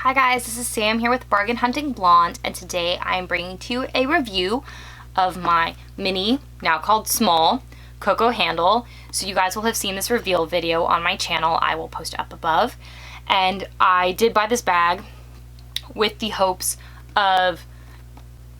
Hi guys, this is Sam here with Bargain Hunting Blonde, and today I am bringing to you a review of my mini, now called small, Coco handle. So you guys will have seen this reveal video on my channel. I will post it up above. And I did buy this bag with the hopes of,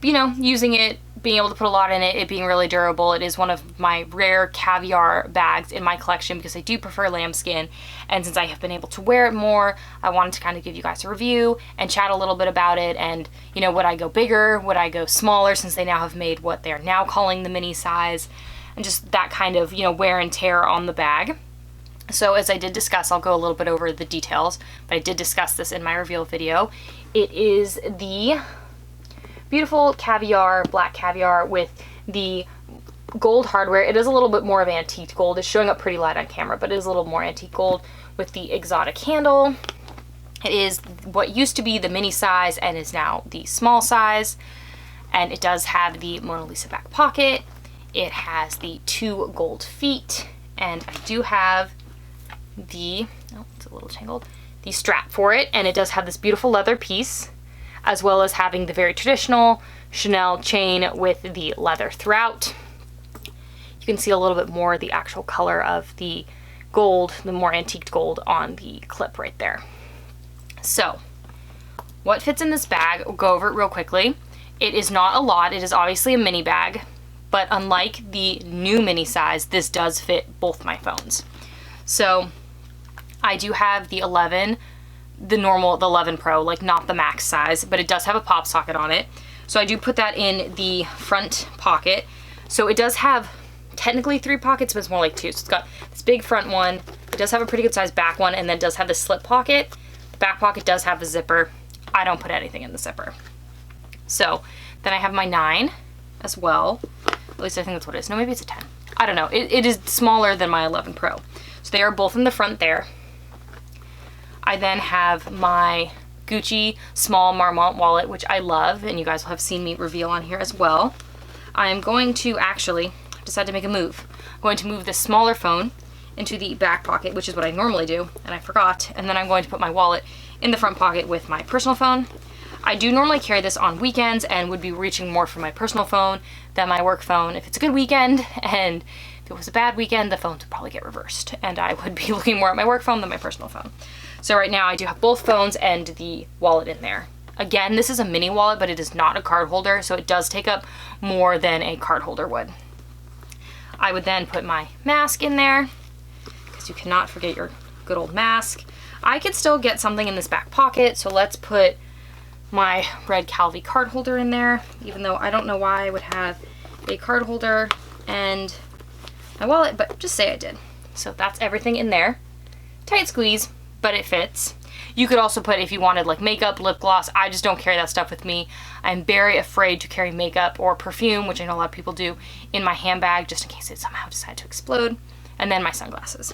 using it, being able to put a lot in it, it being really durable. It is one of my rare caviar bags in my collection because I do prefer lambskin, and since I have been able to wear it more, I wanted to kind of give you guys a review and chat a little bit about it, and would I go bigger, would I go smaller, since they now have made what they're now calling the mini size, and just that kind of wear and tear on the bag. So as I did discuss, I'll go a little bit over the details, but I did discuss this in my reveal video. It is the beautiful caviar, black caviar with the gold hardware. It is a little bit more of antique gold. It's showing up pretty light on camera, but it is a little more antique gold with the exotic handle. It is what used to be the mini size and is now the small size. And it does have the Mona Lisa back pocket. It has the 2 gold feet. And I do have the, oh, it's a little tangled, the strap for it. And it does have this beautiful leather piece, as well as having the very traditional Chanel chain with the leather throughout. You can see a little bit more the actual color of the gold, the more antiqued gold on the clip right there. So, what fits in this bag? We'll go over it real quickly. It is not a lot. It is obviously a mini bag, but unlike the new mini size, this does fit both my phones. So, I do have the 11, the 11 Pro, like not the max size, but it does have a pop socket on it. So I do put that in the front pocket. So it does have technically 3 pockets, but it's more like 2. So it's got this big front one. It does have a pretty good sized back one, and then does have the slip pocket. The back pocket does have a zipper. I don't put anything in the zipper. So then I have my 9 as well. At least I think that's what it is. No, maybe it's a 10. I don't know. It is smaller than my 11 Pro. So they are both in the front there. I then have my Gucci small Marmont wallet, which I love, and you guys will have seen me reveal on here as well. I'm going to actually decide to make a move. I'm going to move this smaller phone into the back pocket, which is what I normally do, and I forgot, and then I'm going to put my wallet in the front pocket with my personal phone. I do normally carry this on weekends and would be reaching more for my personal phone than my work phone if it's a good weekend, and if it was a bad weekend, the phones would probably get reversed, and I would be looking more at my work phone than my personal phone. So right now I do have both phones and the wallet in there. Again, this is a mini wallet, but it is not a card holder, so it does take up more than a card holder would. I would then put my mask in there, because you cannot forget your good old mask. I could still get something in this back pocket, so let's put my red Calvi card holder in there, even though I don't know why I would have a card holder and my wallet, but just say I did. So that's everything in there. Tight squeeze, but it fits. You could also put, if you wanted, like makeup, lip gloss. I just don't carry that stuff with me. I'm very afraid to carry makeup or perfume, which I know a lot of people do, in my handbag, just in case it somehow decides to explode. And then my sunglasses.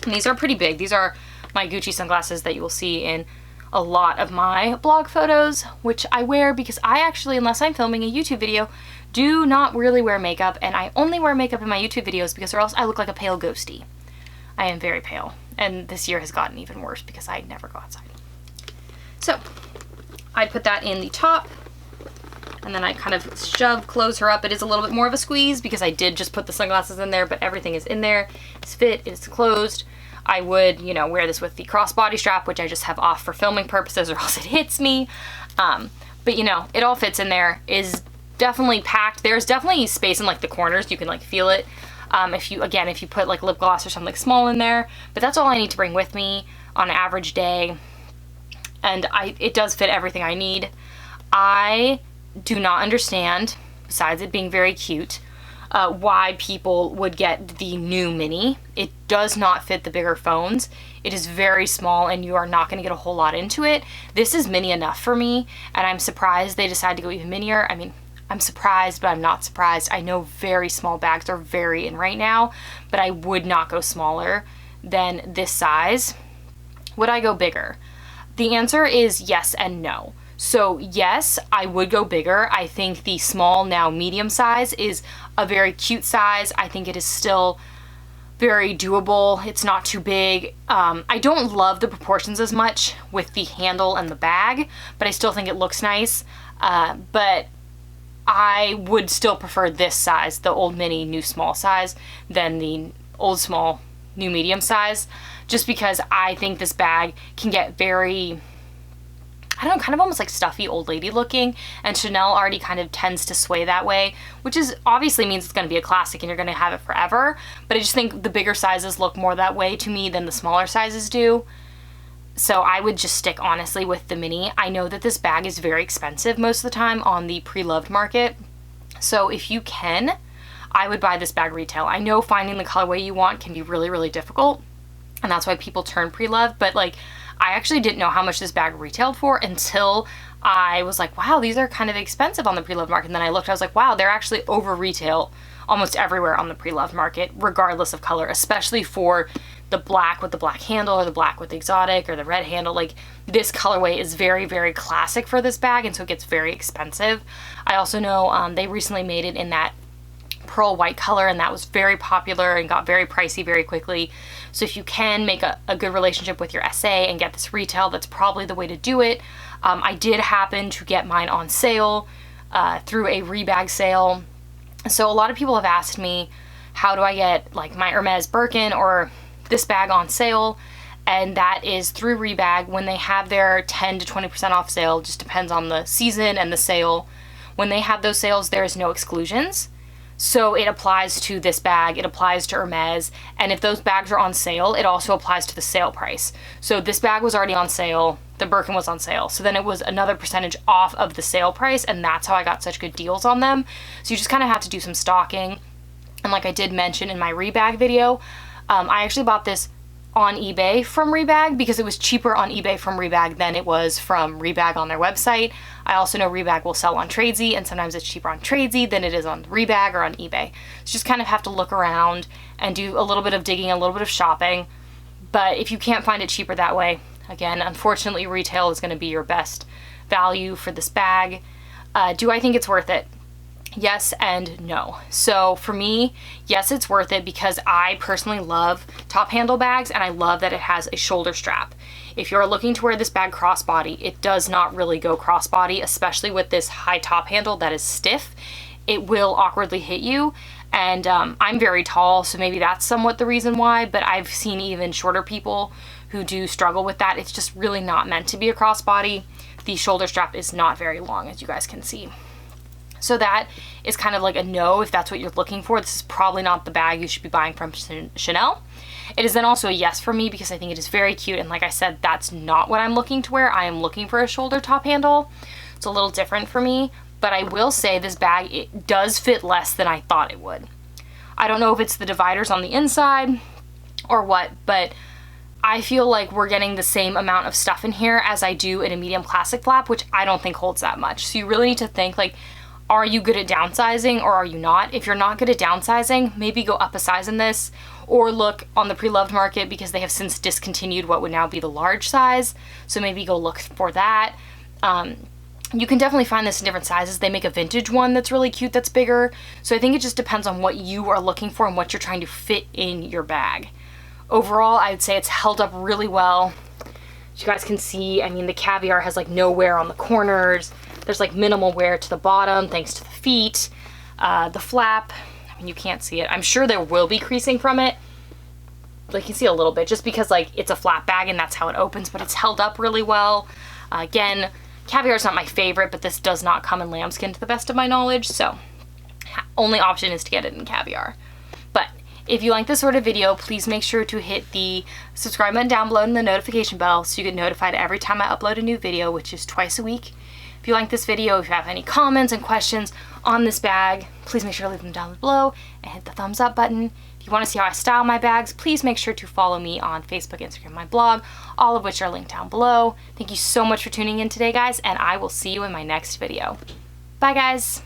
And these are pretty big. These are my Gucci sunglasses that you will see in a lot of my blog photos, which I wear because I actually, unless I'm filming a YouTube video, do not really wear makeup, and I only wear makeup in my YouTube videos because or else I look like a pale ghostie. I am very pale, and this year has gotten even worse because I never go outside. So I put that in the top, and then I kind of close her up. It is a little bit more of a squeeze because I did just put the sunglasses in there, but everything is in there. It's fit, it's closed. I would, wear this with the crossbody strap, which I just have off for filming purposes or else it hits me. But it all fits in there. Is definitely packed. There's definitely space in like the corners. You can like feel it. If you put like lip gloss or something small in there, but that's all I need to bring with me on an average day. And it does fit everything I need. I do not understand, besides it being very cute, why people would get the new mini. It does not fit the bigger phones. It is very small and you are not going to get a whole lot into it. This is mini enough for me, and I'm surprised they decided to go even minier. I mean, I'm surprised, but I'm not surprised. I know very small bags are very in right now, but I would not go smaller than this size. Would I go bigger? The answer is yes and no. So yes, I would go bigger. I think the small, now medium size is a very cute size. I think it is still very doable. It's not too big. I don't love the proportions as much with the handle and the bag, but I still think it looks nice. But I would still prefer this size, the old mini new small size, than the old small new medium size, just because I think this bag can get very, I don't know, kind of almost like stuffy old lady looking, and Chanel already kind of tends to sway that way, which is obviously means it's going to be a classic and you're going to have it forever, but I just think the bigger sizes look more that way to me than the smaller sizes do. So I would just stick honestly with the mini. I know that this bag is very expensive most of the time on the Preloved market, so if you can, I would buy this bag retail. I know finding the colorway you want can be really, really difficult, and that's why people turn Preloved, but like, I actually didn't know how much this bag retailed for until I was like, wow, these are kind of expensive on the Preloved market. And then I looked, I was like, wow, they're actually over retail almost everywhere on the Preloved market, regardless of color, especially for the black with the black handle or the black with the exotic or the red handle. Like, this colorway is very, very classic for this bag, and so it gets very expensive. I also know they recently made it in that pearl white color, and that was very popular and got very pricey very quickly. So if you can make a good relationship with your SA and get this retail, that's probably the way to do it. I did happen to get mine on sale through a rebag sale. So a lot of people have asked me, how do I get like my Hermes Birkin or this bag on sale? And that is through rebag when they have their 10 to 20% off sale. Just depends on the season and the sale. When they have those sales, there's no exclusions. So it applies to this bag, it applies to Hermes, and if those bags are on sale, it also applies to the sale price. So this bag was already on sale, the Birkin was on sale, so then it was another percentage off of the sale price, and that's how I got such good deals on them. So you just kind of have to do some stalking. And like I did mention in my rebag video, I actually bought this on eBay from Rebag because it was cheaper on eBay from Rebag than it was from Rebag on their website. I also know Rebag will sell on Tradesy, and sometimes it's cheaper on Tradesy than it is on Rebag or on eBay. So you just kind of have to look around and do a little bit of digging, a little bit of shopping. But if you can't find it cheaper that way, again, unfortunately retail is going to be your best value for this bag. Do I think it's worth it? Yes and no. So for me, yes, it's worth it because I personally love top handle bags, and I love that it has a shoulder strap. If you're looking to wear this bag crossbody, it does not really go crossbody, especially with this high top handle that is stiff. It will awkwardly hit you, and I'm very tall, so maybe that's somewhat the reason why, but I've seen even shorter people who do struggle with that. It's just really not meant to be a crossbody. The shoulder strap is not very long, as you guys can see. So that is kind of like a no if that's what you're looking for. This is probably not the bag you should be buying from Chanel. It is then also a yes for me because I think it is very cute, and like I said, that's not what I'm looking to wear. I am looking for a shoulder top handle. It's a little different for me, but I will say this bag, it does fit less than I thought it would. I don't know if it's the dividers on the inside or what, but I feel like we're getting the same amount of stuff in here as I do in a medium classic flap, which I don't think holds that much. So you really need to think, like, are you good at downsizing or are you not? If you're not good at downsizing, maybe go up a size in this, or look on the Preloved market because they have since discontinued what would now be the large size. So maybe go look for that. You can definitely find this in different sizes. They make a vintage one that's really cute that's bigger. So I think it just depends on what you are looking for and what you're trying to fit in your bag. Overall, I would say it's held up really well. As you guys can see, I mean, the caviar has like no wear on the corners. There's like minimal wear to the bottom thanks to the feet. The flap, I mean, you can't see it. I'm sure there will be creasing from it. Like, you can see a little bit just because like it's a flat bag and that's how it opens, but it's held up really well. Again, caviar is not my favorite, but this does not come in lambskin to the best of my knowledge, so only option is to get it in caviar. But if you like this sort of video, please make sure to hit the subscribe button down below and the notification bell so you get notified every time I upload a new video, which is twice a week. If you like this video, if you have any comments and questions on this bag, please make sure to leave them down below and hit the thumbs up button. If you want to see how I style my bags, please make sure to follow me on Facebook, Instagram, my blog, all of which are linked down below. Thank you so much for tuning in today, guys, and I will see you in my next video. Bye, guys.